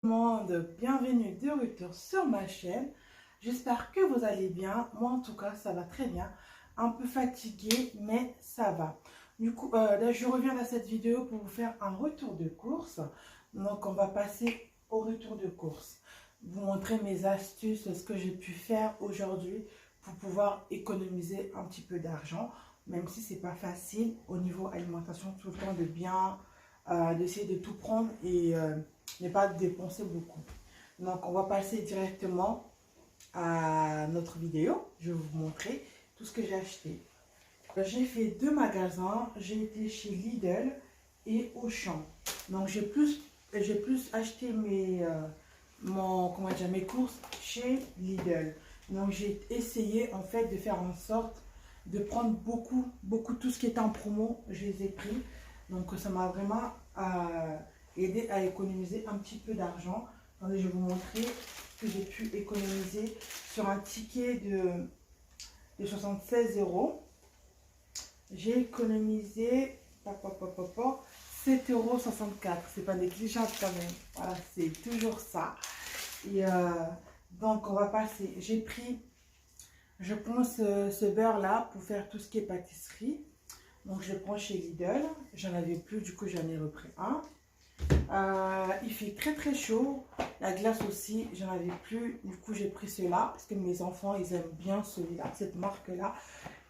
Monde, bienvenue de retour sur ma chaîne. J'espère que vous allez bien. Moi en tout cas ça va très bien, un peu fatiguée mais ça va. Du coup là je reviens à cette vidéo pour vous faire un retour de course. Donc on va passer au retour de course, vous montrer mes astuces, ce que j'ai pu faire aujourd'hui pour pouvoir économiser un petit peu d'argent, même si c'est pas facile au niveau alimentation tout le temps de bien d'essayer de tout prendre et ne pas dépenser beaucoup. Donc on va passer directement à notre vidéo. Je vais vous montrer tout ce que j'ai acheté. J'ai fait deux magasins. J'ai été chez Lidl et Auchan. Donc j'ai plus acheté mes courses chez Lidl. Donc j'ai essayé en fait de faire en sorte de prendre beaucoup tout ce qui était en promo. Je les ai pris. Donc ça m'a vraiment aidé à économiser un petit peu d'argent. Attendez, je vais vous montrer que j'ai pu économiser sur un ticket de 76 €. J'ai économisé 7,64 €. C'est pas négligeable quand même. Voilà, c'est toujours ça. Et donc on va passer. J'ai pris, je pense, ce beurre là pour faire tout ce qui est pâtisserie. Donc je prends chez Lidl. J'en avais plus, du coup j'en ai repris un. Il fait très chaud. La glace aussi, j'en avais plus. Du coup j'ai pris cela parce que mes enfants ils aiment bien celui-là, cette marque-là.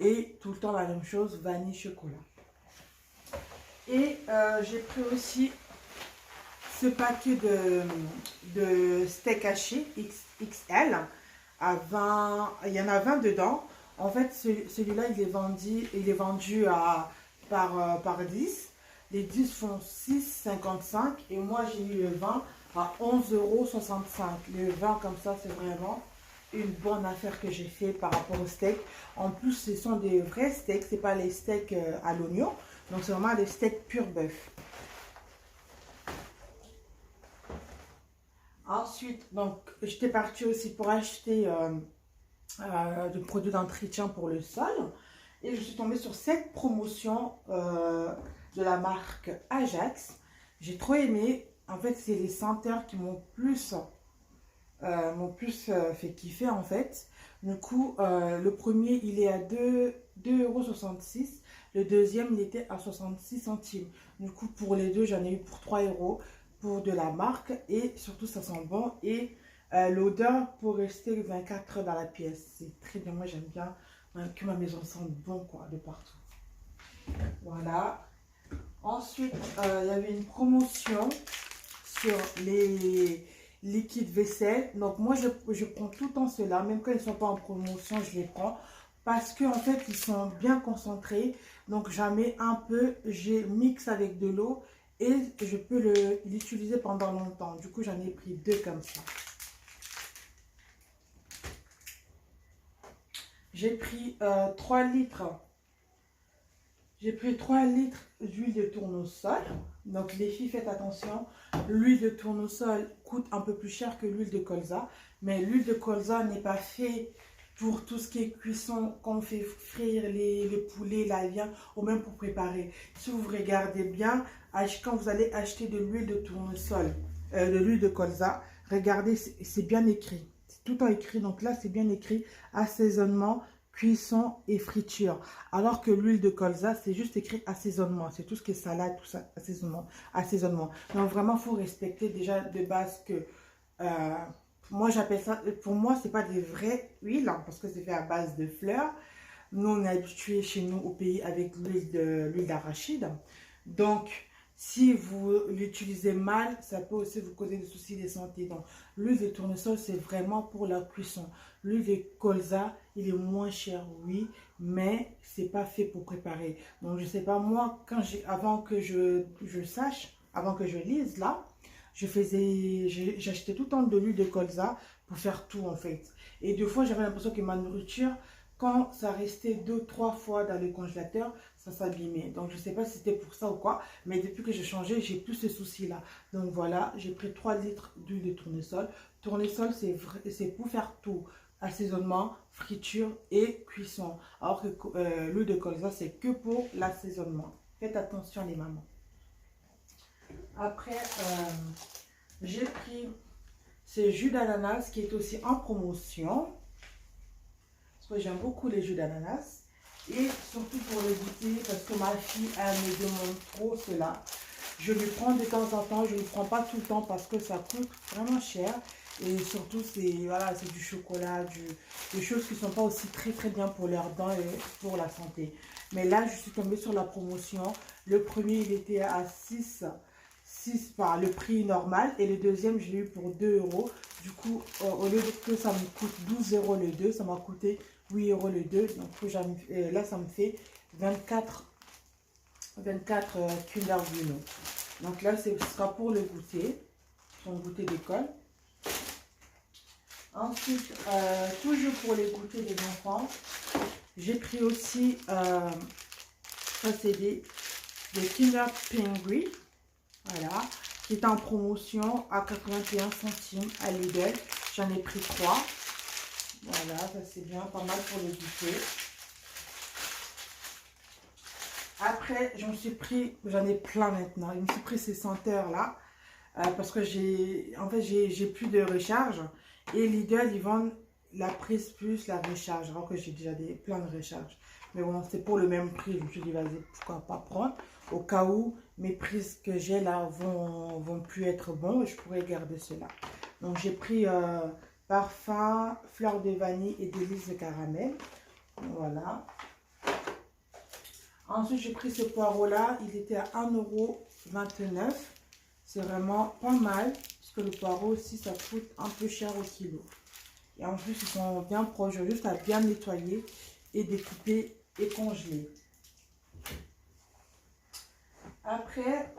Et tout le temps la même chose, vanille chocolat. Et j'ai pris aussi ce paquet de steak haché XL à 20. Il y en a 20 dedans. En fait, celui-là, il est vendu par 10. Les 10 font 6,55 et moi, j'ai eu le 20 à 11,65 €. Le 20 comme ça, c'est vraiment une bonne affaire que j'ai fait par rapport au steak. En plus, ce sont des vrais steaks, c'est pas les steaks à l'oignon. Donc, c'est vraiment des steaks pur bœuf. Ensuite, donc, j'étais partie aussi pour acheter de produits d'entretien pour le sol. Et je suis tombée sur cette promotion de la marque Ajax. J'ai trop aimé. En fait, c'est les senteurs qui m'ont plus fait kiffer en fait. Du coup, le premier, il est à 2,66 €. Le deuxième, il était à 66 centimes. Du coup, pour les deux, j'en ai eu pour 3 € pour de la marque. Et surtout, ça sent bon. Et l'odeur pour rester 24 heures dans la pièce. C'est très bien. Moi, j'aime bien que ma maison sente bon, quoi, de partout. Voilà. Ensuite, il y avait une promotion sur les liquides vaisselle. Donc, moi, je prends tout le temps ceux-là. Même quand ils ne sont pas en promotion, je les prends. Parce qu'en fait, ils sont bien concentrés. Donc, j'en mets un peu. Je mixe avec de l'eau. Et je peux l'utiliser pendant longtemps. Du coup, j'en ai pris deux comme ça. J'ai pris 3 litres. J'ai pris 3 litres d'huile de tournesol. Donc les filles, faites attention. L'huile de tournesol coûte un peu plus cher que l'huile de colza. Mais l'huile de colza n'est pas faite pour tout ce qui est cuisson, quand on fait frire les poulets, la viande, ou même pour préparer. Si vous regardez bien, quand vous allez acheter de l'huile de tournesol, de l'huile de colza, regardez, c'est bien écrit. C'est tout en écrit. Donc là, c'est bien écrit assaisonnement, cuisson et friture. Alors que l'huile de colza, c'est juste écrit assaisonnement. C'est tout ce qui est salade, tout ça, assaisonnement. Donc vraiment, il faut respecter déjà de base que moi j'appelle ça, pour moi, c'est pas des vraies huiles hein, parce que c'est fait à base de fleurs. Nous, on est habitués chez nous au pays avec l'huile d'arachide. Donc, si vous l'utilisez mal, ça peut aussi vous causer des soucis de santé. Donc, l'huile de tournesol, c'est vraiment pour la cuisson. L'huile de colza, il est moins cher, oui, mais c'est pas fait pour préparer. Donc, je sais pas, moi, avant que je sache, avant que je lise là, j'achetais tout le temps de l'huile de colza pour faire tout en fait. Et des fois, j'avais l'impression que ma nourriture, quand ça restait 2-3 fois dans le congélateur, ça s'abîmait. Donc, je ne sais pas si c'était pour ça ou quoi, mais depuis que j'ai changé, j'ai plus ce souci-là. Donc, voilà, j'ai pris 3 litres d'huile de tournesol. Tournesol, c'est pour faire tout. Assaisonnement, friture et cuisson. Alors que l'huile de colza, c'est que pour l'assaisonnement. Faites attention les mamans. Après, j'ai pris ce jus d'ananas qui est aussi en promotion. Parce que j'aime beaucoup les jus d'ananas. Et surtout pour le goûter, parce que ma fille, elle me demande trop cela. Je lui prends de temps en temps, je ne le prends pas tout le temps parce que ça coûte vraiment cher. Et surtout, c'est voilà, c'est du chocolat, des choses qui ne sont pas aussi très bien pour leurs dents et pour la santé. Mais là, je suis tombée sur la promotion. Le premier, il était à 6 par le prix normal. Et le deuxième, je l'ai eu pour 2 euros. Du coup, au lieu que ça me coûte 12 euros le 2, ça m'a coûté 8 euros le 2. Donc là, ça me fait 24 Kinder Bueno. Donc là, ce sera pour le goûter, son goûter d'école. Ensuite, toujours pour les goûters des enfants, j'ai pris aussi, ça c'est des Kinder Pingui, voilà, qui est en promotion à 81 centimes à Lidl. J'en ai pris 3. Voilà, ça c'est bien, pas mal pour le goûter. Après, j'en ai plein maintenant. Je me suis pris ces senteurs là parce que j'ai plus de recharge. Et Lidl, ils vendent la prise plus la recharge. Alors que j'ai déjà plein de recharge. Mais bon, c'est pour le même prix. Je me suis dit, vas-y, pourquoi pas prendre. Au cas où mes prises que j'ai là vont plus être bons, je pourrais garder cela. Donc j'ai pris parfum, fleur de vanille et délices de caramel. Voilà. Ensuite, j'ai pris ce poireau-là. Il était à 1,29 €. C'est vraiment pas mal. Parce que le poireau aussi, ça coûte un peu cher au kilo. Et en plus, ils sont bien proches. Juste à bien nettoyer et découper et congeler. Après,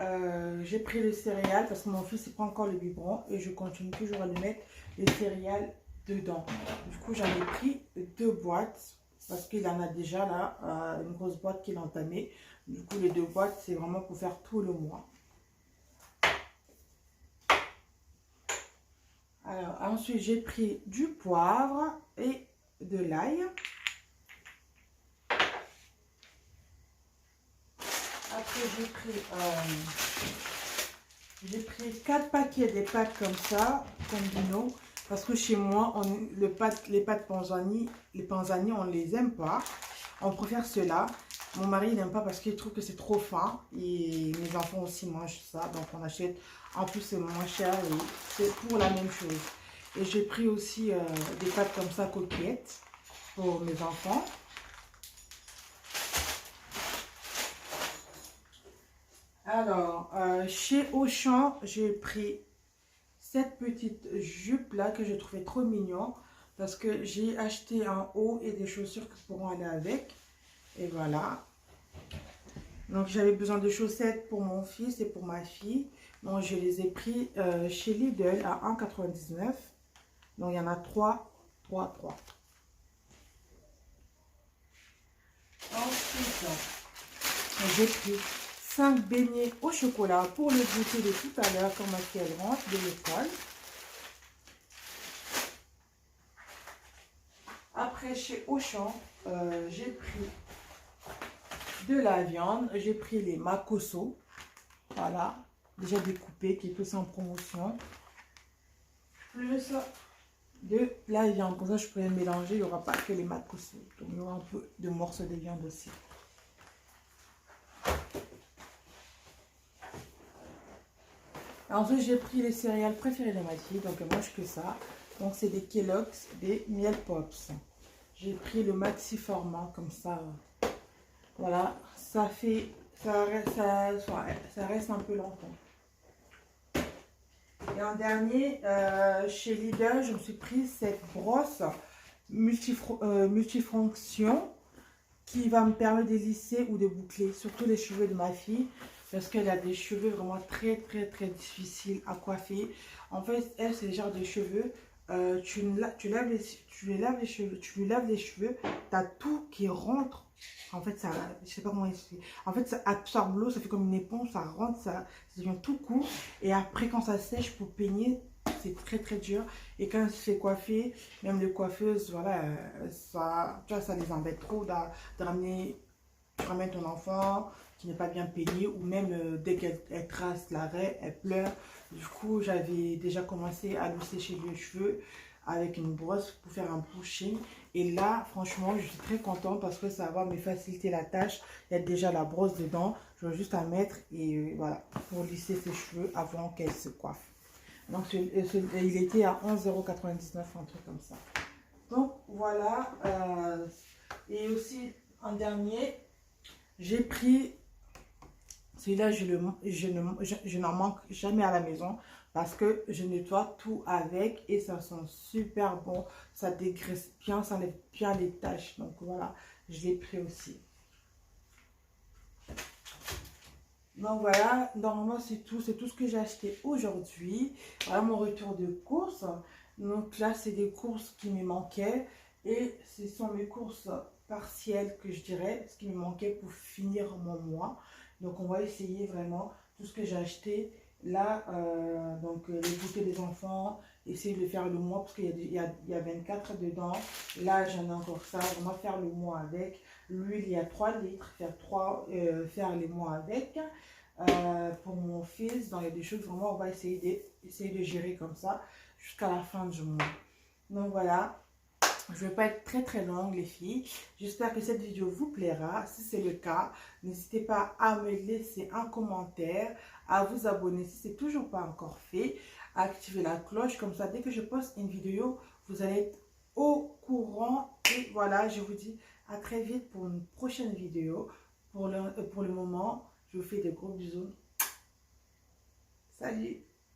j'ai pris les céréales parce que mon fils il prend encore le biberon. Et je continue toujours à lui mettre les céréales dedans. Du coup, j'en ai pris 2 boîtes. Parce qu'il en a déjà là, une grosse boîte qu'il a entamée. Du coup, les 2 boîtes, c'est vraiment pour faire tout le mois. Alors, ensuite, j'ai pris du poivre et de l'ail. Après, j'ai pris 4 paquets des pâtes comme ça, comme Dino. Parce que chez moi, les pâtes panzani, on ne les aime pas. On préfère cela. Mon mari n'aime pas parce qu'il trouve que c'est trop fin. Et mes enfants aussi mangent ça. Donc on achète. En plus, c'est moins cher et c'est pour la même chose. Et j'ai pris aussi des pâtes comme ça, coquillettes, pour mes enfants. Alors, chez Auchan, j'ai pris cette petite jupe là que je trouvais trop mignon parce que j'ai acheté un haut et des chaussures qui pourront aller avec. Et voilà. Donc j'avais besoin de chaussettes pour mon fils et pour ma fille. Donc je les ai pris chez Lidl à 1,99 €. Donc il y en a 3. Ensuite, j'ai pris 5 beignets au chocolat pour le goûter de tout à l'heure quand ma fille elle rentre de l'école. Après, chez Auchan, j'ai pris de la viande. J'ai pris les makosso. Voilà, déjà découpé, qui est tous en promotion. Plus de la viande. Comme ça, je pourrais mélanger. Il n'y aura pas que les makosso. Donc, il y aura un peu de morceaux de viande aussi. Ensuite, j'ai pris les céréales préférées de ma fille. Donc, elle mange que ça. Donc, c'est des Kellogg's, des Miel Pops. J'ai pris le maxi format comme ça. Voilà, ça reste un peu longtemps. Et en dernier, chez Lidl, je me suis pris cette brosse multifonction qui va me permettre de lisser ou de boucler, surtout les cheveux de ma fille, parce qu'elle a des cheveux vraiment très difficiles à coiffer. En fait, elle, c'est le genre de cheveux, tu lui laves les cheveux, tu as tout qui rentre. En fait, ça, je sais pas comment expliquer. En fait, ça absorbe l'eau, ça fait comme une éponge, ça rentre, ça devient tout court. Et après, quand ça sèche pour peigner, c'est très dur. Et quand elle se fait coiffer, même les coiffeuses, voilà, ça, tu vois, ça les embête trop de ramener, tu ramènes ton enfant, qui n'est pas bien peignée, ou même dès qu'elle trace l'arrêt, elle pleure. Du coup, j'avais déjà commencé à lui sécher les cheveux avec une brosse pour faire un brushing. Et là, franchement, je suis très contente parce que ça va me faciliter la tâche. Il y a déjà la brosse dedans. Je vais juste à mettre et voilà, pour lisser ses cheveux avant qu'elle se coiffe. Donc, il était à 11,99 €, un truc comme ça. Donc, voilà. Et aussi, en dernier, j'ai pris... Celui-là, je n'en manque jamais à la maison parce que je nettoie tout avec et ça sent super bon. Ça dégraisse bien, ça enlève bien les taches. Donc voilà, je l'ai pris aussi. Donc voilà, normalement c'est tout ce que j'ai acheté aujourd'hui. Voilà mon retour de course. Donc là, c'est des courses qui me manquaient et ce sont mes courses partielles que je dirais, ce qui me manquait pour finir mon mois. Donc on va essayer vraiment tout ce que j'ai acheté là, les goûters des enfants, essayer de faire le mois parce qu'il y a 24 dedans. Là j'en ai encore ça, on va faire le mois avec. L'huile, il y a 3 litres, faire les mois avec. Pour mon fils, dans les deux choses, vraiment on va essayer de gérer comme ça jusqu'à la fin du mois. Donc voilà. Je ne vais pas être très longue les filles. J'espère que cette vidéo vous plaira. Si c'est le cas, n'hésitez pas à me laisser un commentaire, à vous abonner si ce n'est toujours pas encore fait, à activer la cloche. Comme ça, dès que je poste une vidéo, vous allez être au courant. Et voilà, je vous dis à très vite pour une prochaine vidéo. Pour le moment, je vous fais de gros bisous. Salut!